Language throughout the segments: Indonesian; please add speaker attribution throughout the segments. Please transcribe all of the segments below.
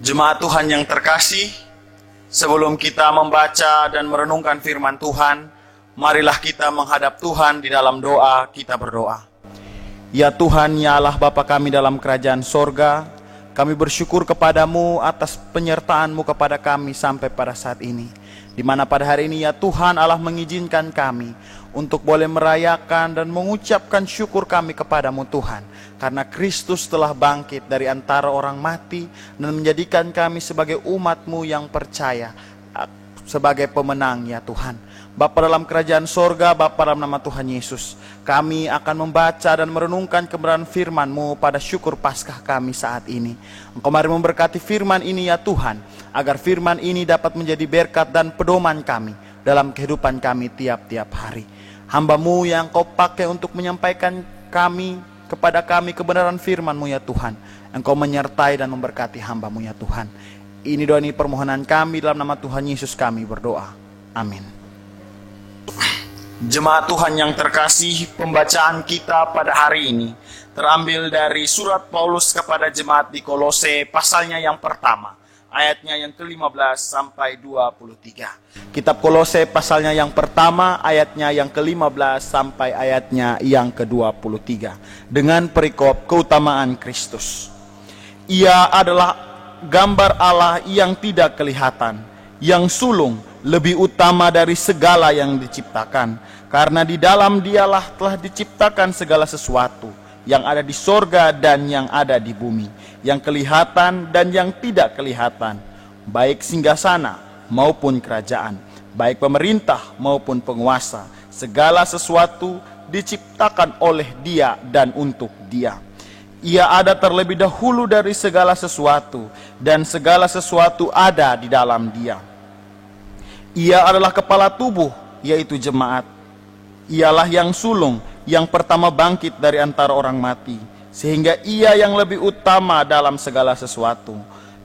Speaker 1: Jemaat Tuhan yang terkasih, sebelum kita membaca dan merenungkan firman Tuhan, marilah kita menghadap Tuhan di dalam doa. Kita berdoa. Ya Tuhan, ya Allah Bapa kami dalam kerajaan sorga, kami bersyukur kepadamu atas penyertaan-Mu kepada kami sampai pada saat ini, di mana pada hari ini ya Tuhan Allah mengizinkan kami untuk boleh merayakan dan mengucapkan syukur kami kepadamu Tuhan, karena Kristus telah bangkit dari antara orang mati dan menjadikan kami sebagai umat-Mu yang percaya, sebagai pemenang ya Tuhan. Bapa dalam kerajaan sorga, Bapa dalam nama Tuhan Yesus, kami akan membaca dan merenungkan kebenaran firman-Mu pada syukur Paskah kami saat ini. Engkau mari memberkati firman ini ya Tuhan, agar firman ini dapat menjadi berkat dan pedoman kami dalam kehidupan kami tiap-tiap hari. Hamba-Mu yang Kau pakai untuk menyampaikan kepada kami kebenaran firman-Mu ya Tuhan, Engkau menyertai dan memberkati hamba-Mu ya Tuhan. Ini doa, ini permohonan kami dalam nama Tuhan Yesus kami berdoa. Amin. Jemaat Tuhan yang terkasih, pembacaan kita pada hari ini terambil dari surat Paulus kepada jemaat di Kolose, pasalnya yang pertama, ayatnya yang ke-15 sampai 23. Kitab Kolose pasalnya yang pertama, ayatnya yang ke-15 sampai ayatnya yang ke-23, dengan perikop keutamaan Kristus. Ia adalah gambar Allah yang tidak kelihatan, yang sulung, lebih utama dari segala yang diciptakan, karena di dalam Dialah telah diciptakan segala sesuatu yang ada di sorga dan yang ada di bumi, yang kelihatan dan yang tidak kelihatan, baik singgasana maupun kerajaan, baik pemerintah maupun penguasa. Segala sesuatu diciptakan oleh Dia dan untuk Dia. Ia ada terlebih dahulu dari segala sesuatu, dan segala sesuatu ada di dalam Dia. Ia adalah kepala tubuh, yaitu jemaat. Ialah yang sulung, yang pertama bangkit dari antara orang mati, sehingga ia yang lebih utama dalam segala sesuatu.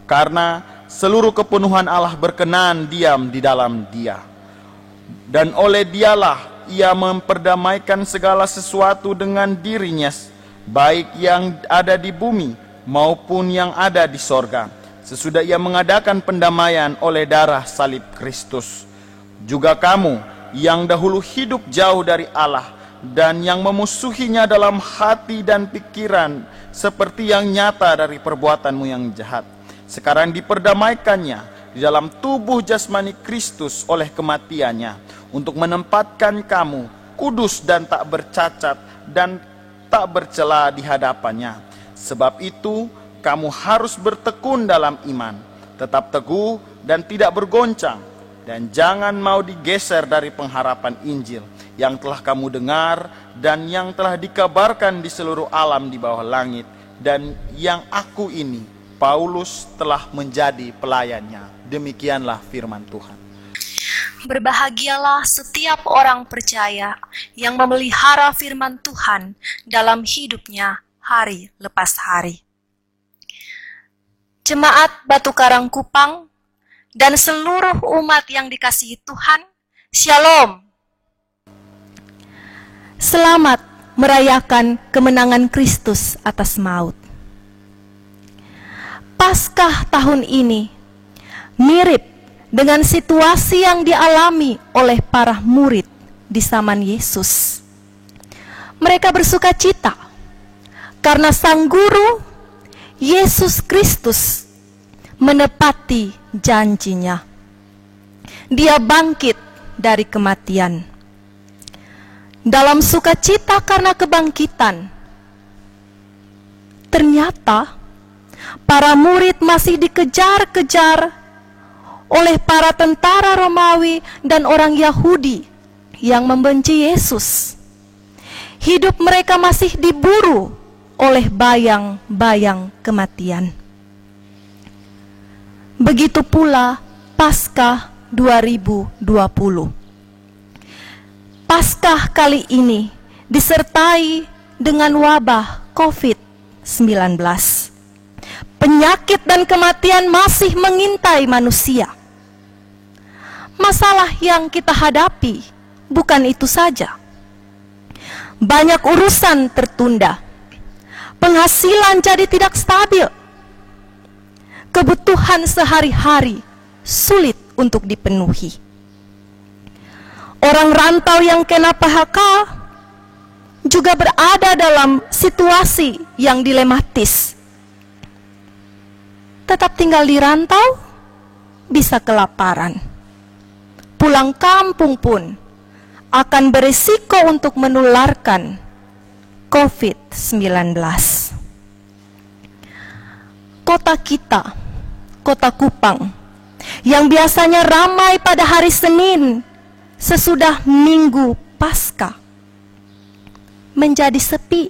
Speaker 1: Karena seluruh kepenuhan Allah berkenan diam di dalam Dia. Dan oleh Dialah ia memperdamaikan segala sesuatu dengan dirinya, baik yang ada di bumi maupun yang ada di sorga, sesudah ia mengadakan pendamaian oleh darah salib Kristus. Juga kamu yang dahulu hidup jauh dari Allah dan yang memusuhinya dalam hati dan pikiran, seperti yang nyata dari perbuatanmu yang jahat, sekarang diperdamaikannya di dalam tubuh jasmani Kristus oleh kematiannya, untuk menempatkan kamu kudus dan tak bercacat dan tak bercela di hadapannya. Sebab itu kamu harus bertekun dalam iman, tetap teguh dan tidak bergoncang, dan jangan mau digeser dari pengharapan Injil yang telah kamu dengar dan yang telah dikabarkan di seluruh alam di bawah langit, dan yang aku ini, Paulus, telah menjadi pelayannya. Demikianlah firman Tuhan.
Speaker 2: Berbahagialah setiap orang percaya yang memelihara firman Tuhan dalam hidupnya hari lepas hari. Jemaat Batu Karang Kupang dan seluruh umat yang dikasihi Tuhan, Shalom. Selamat merayakan kemenangan Kristus atas maut. Paskah tahun ini mirip dengan situasi yang dialami oleh para murid di zaman Yesus. Mereka bersuka cita karena Sang Guru Yesus Kristus menepati janjinya. Dia bangkit dari kematian. Dalam sukacita karena kebangkitan, ternyata para murid masih dikejar-kejar oleh para tentara Romawi dan orang Yahudi yang membenci Yesus. Hidup mereka masih diburu oleh bayang-bayang kematian. Begitu pula Paskah 2020. Paskah kali ini disertai dengan wabah COVID-19. Penyakit dan kematian masih mengintai manusia. Masalah yang kita hadapi bukan itu saja. Banyak urusan tertunda. Penghasilan jadi tidak stabil. Kebutuhan kebutuhan sehari-hari sulit untuk dipenuhi. Orang rantau yang kena PHK juga berada dalam situasi yang dilematis. Tetap tinggal di rantau, bisa kelaparan. Pulang kampung pun akan berisiko untuk menularkan COVID-19. Kota kita, Kota Kupang, yang biasanya ramai pada hari Senin sesudah Minggu Paskah, menjadi sepi.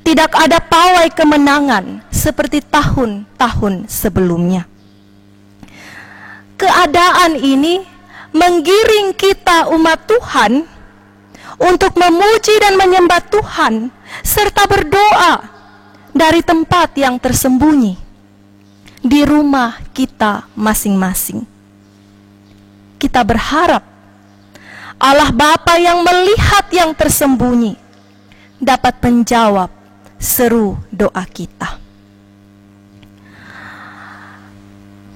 Speaker 2: Tidak ada pawai kemenangan seperti tahun-tahun sebelumnya. Keadaan ini menggiring kita umat Tuhan untuk memuji dan menyembah Tuhan serta berdoa dari tempat yang tersembunyi di rumah kita masing-masing. Kita berharap Allah Bapa yang melihat yang tersembunyi dapat menjawab seru doa kita.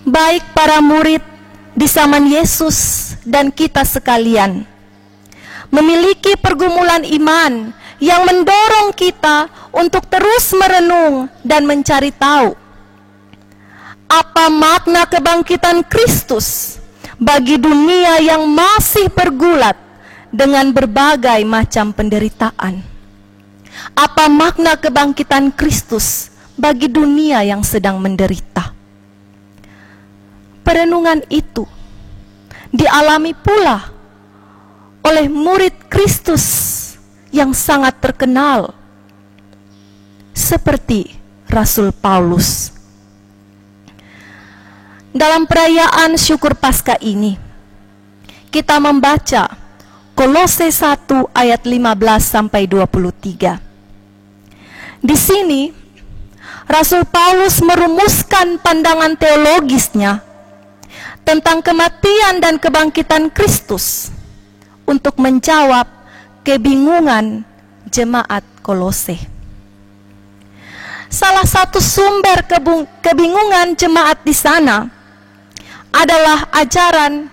Speaker 2: Baik para murid di zaman Yesus dan kita sekalian memiliki pergumulan iman yang mendorong kita untuk terus merenung dan mencari tahu apa makna kebangkitan Kristus bagi dunia yang masih bergulat dengan berbagai macam penderitaan. Apa makna kebangkitan Kristus bagi dunia yang sedang menderita? Perenungan itu dialami pula oleh murid Kristus yang sangat terkenal seperti Rasul Paulus. Dalam perayaan syukur Paskah ini, kita membaca Kolose 1 ayat 15 sampai 23. Di sini, Rasul Paulus merumuskan pandangan teologisnya tentang kematian dan kebangkitan Kristus untuk menjawab kebingungan jemaat Kolose. Salah satu sumber kebingungan jemaat di sana adalah ajaran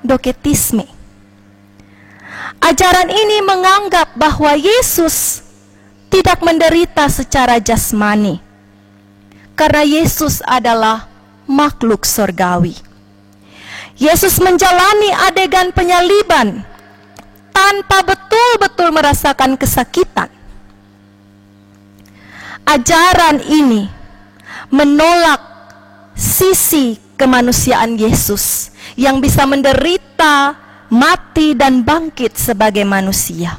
Speaker 2: doketisme. Ajaran ini menganggap bahwa Yesus tidak menderita secara jasmani, karena Yesus adalah makhluk surgawi. Yesus menjalani adegan penyaliban tanpa betul-betul merasakan kesakitan. Ajaran ini menolak sisi kemanusiaan Yesus yang bisa menderita, mati, dan bangkit sebagai manusia.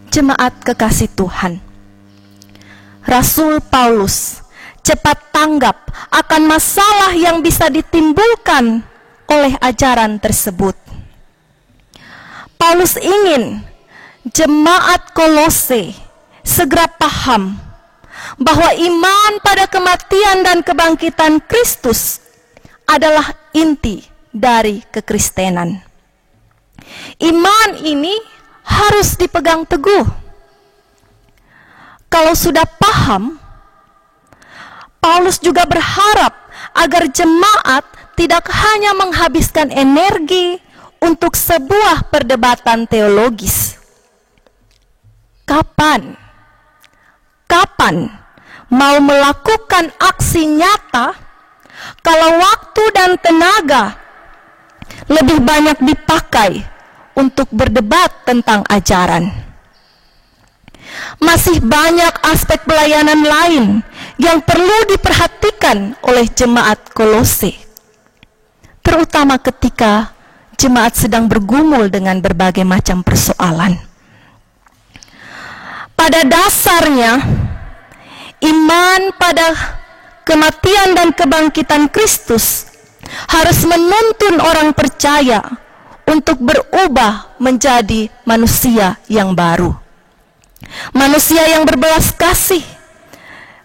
Speaker 2: Jemaat kekasih Tuhan, Rasul Paulus cepat tanggap akan masalah yang bisa ditimbulkan oleh ajaran tersebut. Paulus ingin jemaat Kolose segera paham bahwa iman pada kematian dan kebangkitan Kristus adalah inti dari kekristenan. Iman ini harus dipegang teguh. Kalau sudah paham, Paulus juga berharap agar jemaat tidak hanya menghabiskan energi untuk sebuah perdebatan teologis. Kapan mau melakukan aksi nyata kalau waktu dan tenaga lebih banyak dipakai untuk berdebat tentang ajaran? Masih banyak aspek pelayanan lain yang perlu diperhatikan oleh jemaat Kolose, terutama ketika jemaat sedang bergumul dengan berbagai macam persoalan. Pada dasarnya, iman pada kematian dan kebangkitan Kristus harus menuntun orang percaya untuk berubah menjadi manusia yang baru. Manusia yang berbelas kasih,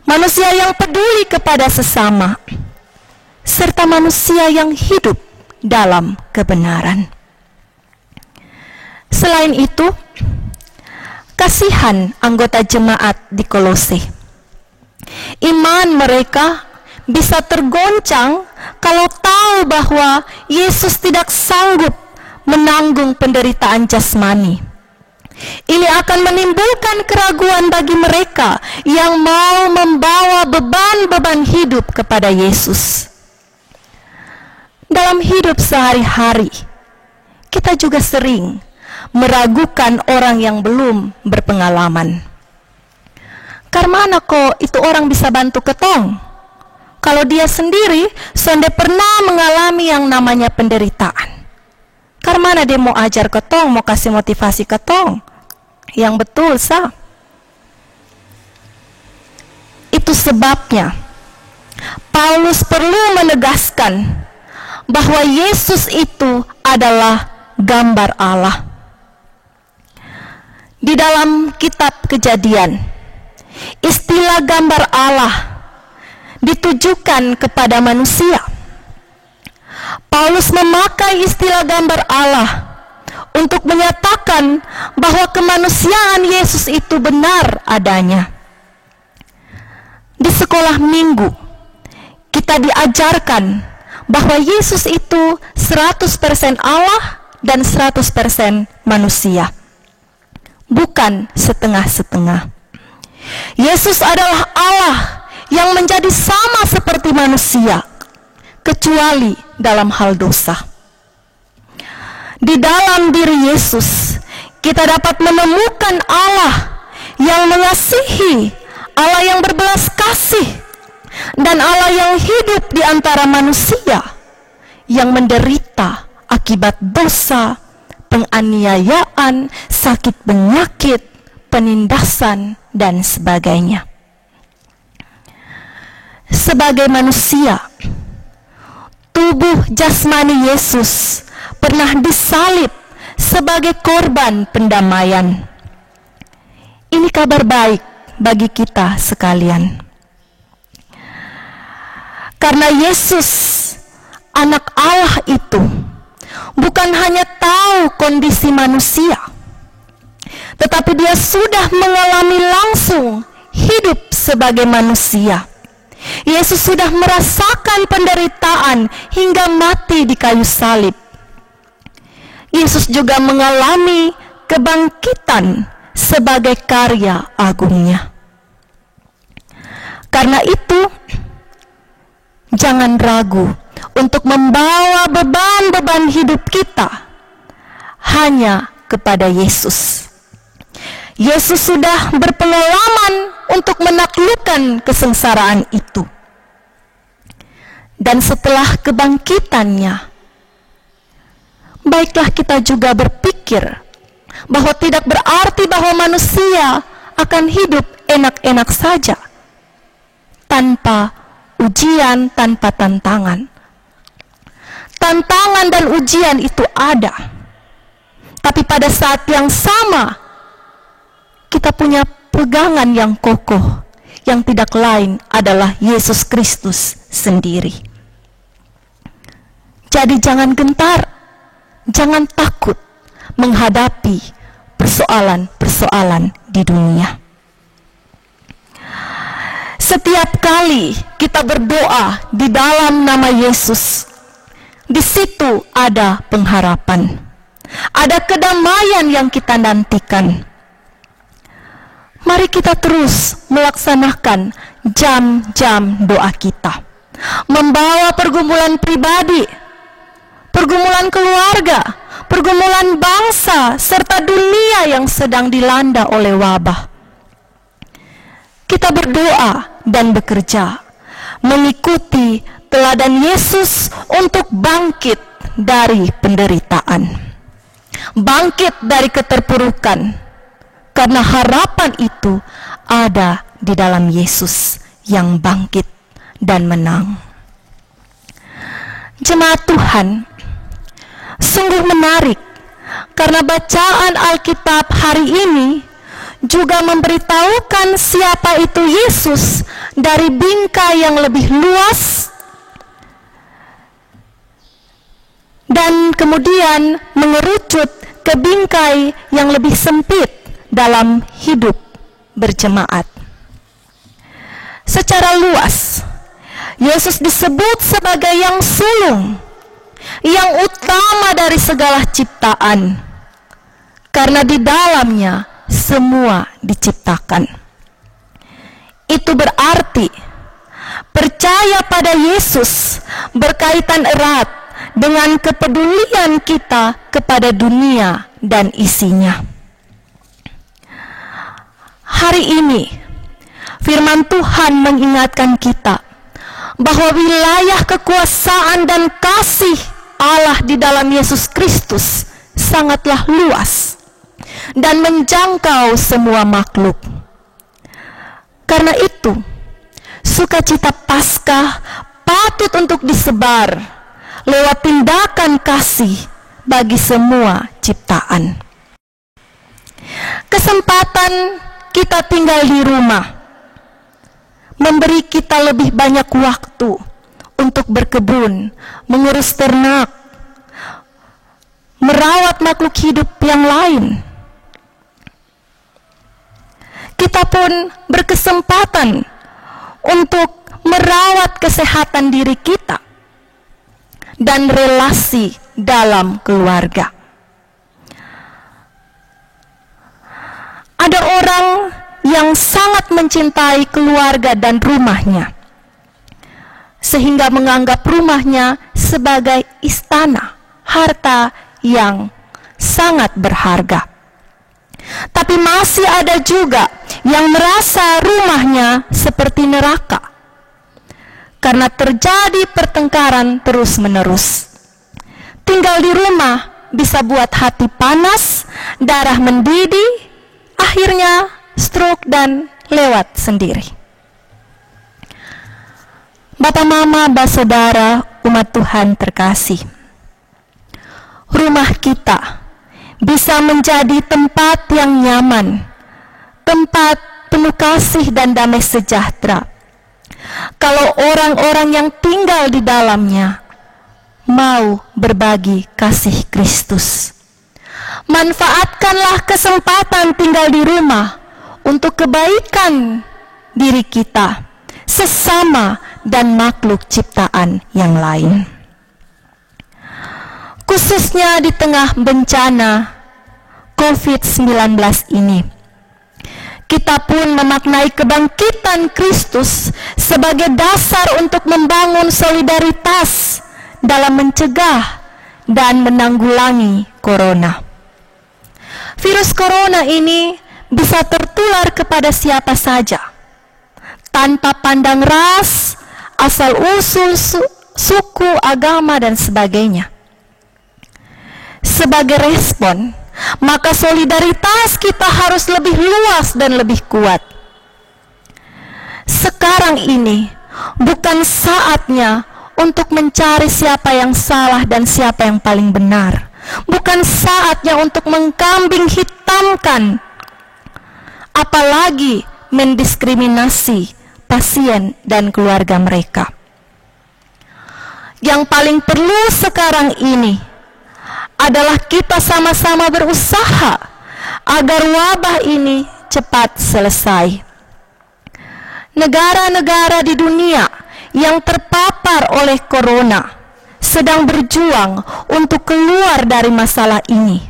Speaker 2: manusia yang peduli kepada sesama, serta manusia yang hidup dalam kebenaran. Selain itu, kasihan anggota jemaat di Kolose. iman mereka bisa tergoncang kalau tahu bahwa Yesus tidak sanggup menanggung penderitaan jasmani. Ini akan menimbulkan keraguan bagi mereka yang mau membawa beban-beban hidup kepada Yesus. Dalam hidup sehari-hari, kita juga sering meragukan orang yang belum berpengalaman. Karena kok itu orang bisa bantu ketong? Kalau dia sendiri sudah pernah mengalami yang namanya penderitaan. Karena dia mau ajar ketong, mau kasih motivasi ketong? Yang betul, Itu sebabnya Paulus perlu menegaskan bahwa Yesus itu adalah gambar Allah. Di dalam kitab Kejadian, istilah gambar Allah ditujukan kepada manusia. Paulus memakai istilah gambar Allah untuk menyatakan bahwa kemanusiaan Yesus itu benar adanya. Di sekolah minggu, kita diajarkan bahwa Yesus itu 100% Allah dan 100% manusia. Bukan setengah-setengah. Yesus adalah Allah yang menjadi sama seperti manusia, kecuali dalam hal dosa. Di dalam diri Yesus, kita dapat menemukan Allah yang mengasihi, Allah yang berbelas kasih, dan Allah yang hidup di antara manusia yang menderita akibat dosa, penganiayaan, sakit penyakit, penindasan, dan sebagainya. Sebagai manusia, tubuh jasmani Yesus pernah disalib sebagai korban pendamaian. Ini kabar baik bagi kita sekalian. Karena Yesus, anak Allah itu, bukan hanya tahu kondisi manusia, tetapi dia sudah mengalami langsung hidup sebagai manusia. Yesus sudah merasakan penderitaan hingga mati di kayu salib. Yesus juga mengalami kebangkitan sebagai karya agungnya. Karena itu, jangan ragu untuk membawa beban-beban hidup kita hanya kepada Yesus. Yesus sudah berpengalaman untuk menaklukkan kesengsaraan itu. Dan setelah kebangkitannya, baiklah kita juga berpikir bahwa tidak berarti bahwa manusia akan hidup enak-enak saja, tanpa ujian, tanpa tantangan. Tantangan dan ujian itu ada, tapi pada saat yang sama, kita punya pegangan yang kokoh, yang tidak lain adalah Yesus Kristus sendiri. Jadi jangan gentar, jangan takut menghadapi persoalan-persoalan di dunia. Setiap kali kita berdoa di dalam nama Yesus, di situ ada pengharapan, ada kedamaian yang kita nantikan. Mari kita terus melaksanakan jam-jam doa kita, membawa pergumulan pribadi, pergumulan keluarga, pergumulan bangsa, serta dunia yang sedang dilanda oleh wabah. Kita berdoa dan bekerja, mengikuti teladan Yesus untuk bangkit dari penderitaan, bangkit dari keterpurukan, karena harapan itu ada di dalam Yesus yang bangkit dan menang. Jemaat Tuhan, sungguh menarik karena bacaan Alkitab hari ini juga memberitahukan siapa itu Yesus dari bingkai yang lebih luas dan kemudian mengerucut ke bingkai yang lebih sempit dalam hidup berjemaat. Secara luas, Yesus disebut sebagai yang sulung, yang utama dari segala ciptaan, karena di dalamnya semua diciptakan. Itu berarti percaya pada Yesus berkaitan erat dengan kepedulian kita kepada dunia dan isinya. Hari ini, firman Tuhan mengingatkan kita bahwa wilayah kekuasaan dan kasih Allah di dalam Yesus Kristus sangatlah luas dan menjangkau semua makhluk. Karena itu, sukacita Paskah patut untuk disebar lewat tindakan kasih bagi semua ciptaan. Kesempatan kita tinggal di rumah memberi kita lebih banyak waktu untuk berkebun, mengurus ternak, merawat makhluk hidup yang lain. Kita pun berkesempatan untuk merawat kesehatan diri kita dan relasi dalam keluarga. Ada orang yang sangat mencintai keluarga dan rumahnya, sehingga menganggap rumahnya sebagai istana, harta yang sangat berharga. Tapi masih ada juga yang merasa rumahnya seperti neraka, karena terjadi pertengkaran terus-menerus. Tinggal di rumah bisa buat hati panas, darah mendidih, akhirnya stroke dan lewat sendiri. Bapak, Mama, Saudara, umat Tuhan terkasih, rumah kita bisa menjadi tempat yang nyaman, tempat penuh kasih dan damai sejahtera, kalau orang-orang yang tinggal di dalamnya mau berbagi kasih Kristus. Manfaatkanlah kesempatan tinggal di rumah untuk kebaikan diri kita, sesama dan makhluk ciptaan yang lain. Khususnya di tengah bencana COVID-19 ini, kita pun memaknai kebangkitan Kristus sebagai dasar untuk membangun solidaritas dalam mencegah dan menanggulangi corona. Virus corona ini bisa tertular kepada siapa saja, tanpa pandang ras, asal-usul, suku, agama, dan sebagainya. Sebagai respon, maka solidaritas kita harus lebih luas dan lebih kuat. Sekarang ini bukan saatnya untuk mencari siapa yang salah dan siapa yang paling benar. Bukan saatnya untuk mengkambing hitamkan, apalagi mendiskriminasi pasien dan keluarga mereka. Yang paling perlu sekarang ini adalah kita sama-sama berusaha agar wabah ini cepat selesai. Negara-negara di dunia yang terpapar oleh corona sedang berjuang untuk keluar dari masalah ini.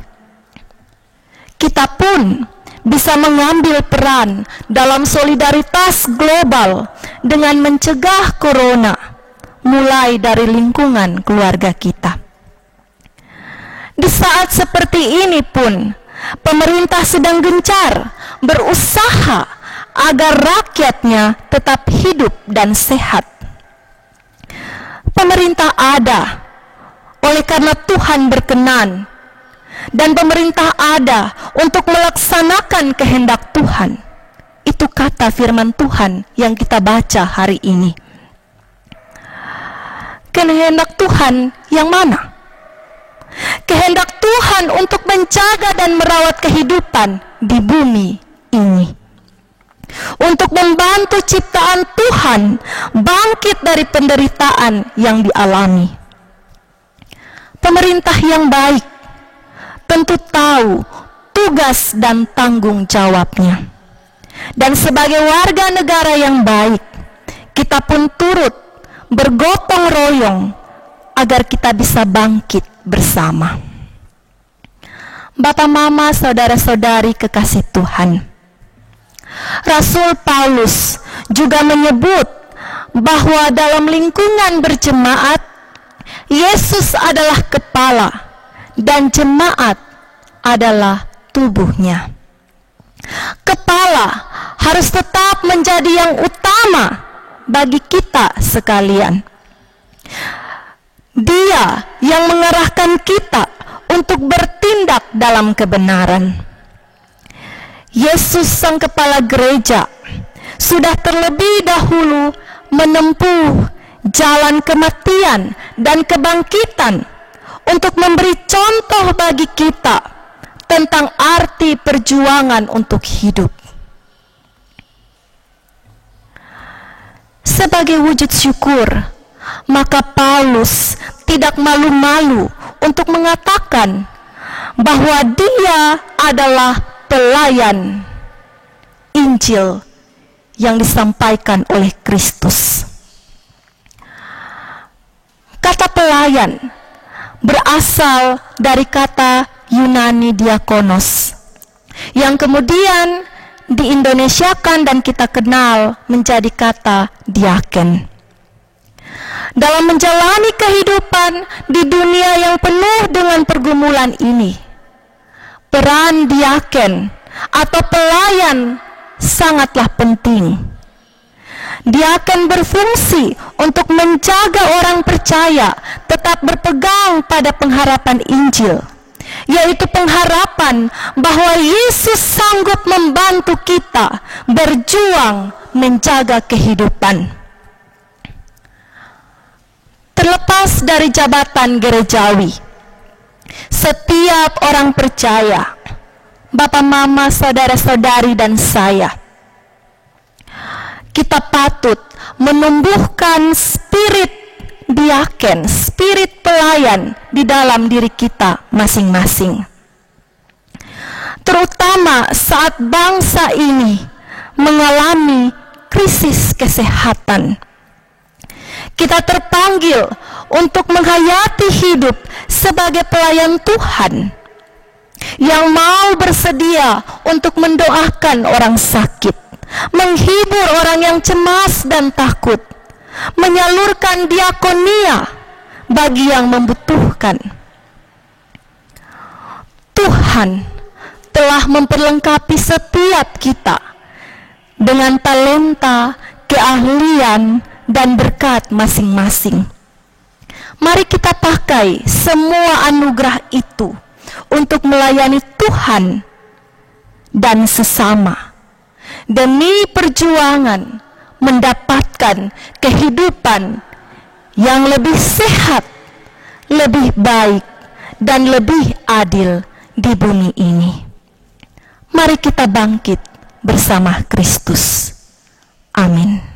Speaker 2: Kita pun bisa mengambil peran dalam solidaritas global dengan mencegah corona, mulai dari lingkungan keluarga kita. Di saat seperti ini pun, pemerintah sedang gencar berusaha agar rakyatnya tetap hidup dan sehat. Pemerintah ada oleh karena Tuhan berkenan, dan pemerintah ada untuk melaksanakan kehendak Tuhan. Itu kata firman Tuhan yang kita baca hari ini. Kehendak Tuhan yang mana? Kehendak Tuhan untuk menjaga dan merawat kehidupan di bumi ini, untuk membantu ciptaan Tuhan bangkit dari penderitaan yang dialami. Pemerintah yang baik tentu tahu tugas dan tanggung jawabnya. Dan sebagai warga negara yang baik, kita pun turut bergotong royong agar kita bisa bangkit bersama. Bapak, Mama, saudara-saudari kekasih Tuhan, Rasul Paulus juga menyebut bahwa dalam lingkungan berjemaat, Yesus adalah kepala dan jemaat adalah tubuhnya. Kepala harus tetap menjadi yang utama bagi kita sekalian. Dia yang mengarahkan kita untuk bertindak dalam kebenaran. Yesus sang kepala gereja sudah terlebih dahulu menempuh jalan kematian dan kebangkitan untuk memberi contoh bagi kita tentang arti perjuangan untuk hidup. Sebagai wujud syukur, maka Paulus tidak malu-malu untuk mengatakan bahwa dia adalah pelayan Injil yang disampaikan oleh Kristus. Kata pelayan berasal dari kata Yunani diakonos, yang kemudian diindonesiakan dan kita kenal menjadi kata diaken. Dalam menjalani kehidupan di dunia yang penuh dengan pergumulan ini, peran diaken atau pelayan sangatlah penting. Diaken berfungsi untuk menjaga orang percaya tetap berpegang pada pengharapan Injil, yaitu pengharapan bahwa Yesus sanggup membantu kita berjuang menjaga kehidupan. Terlepas dari jabatan gerejawi, setiap orang percaya, Bapak, Mama, saudara-saudari, dan saya, kita patut menumbuhkan spirit diaken, spirit pelayan di dalam diri kita masing-masing. Terutama saat bangsa ini mengalami krisis kesehatan. Kita terpanggil untuk menghayati hidup sebagai pelayan Tuhan yang mau bersedia untuk mendoakan orang sakit, menghibur orang yang cemas dan takut, menyalurkan diakonia bagi yang membutuhkan. Tuhan telah memperlengkapi setiap kita dengan talenta, keahlian, dan berkat masing-masing. Mari kita pakai semua anugerah itu untuk melayani Tuhan dan sesama, demi perjuangan mendapatkan kehidupan yang lebih sehat, lebih baik, dan lebih adil di bumi ini. Mari kita bangkit bersama Kristus. Amin.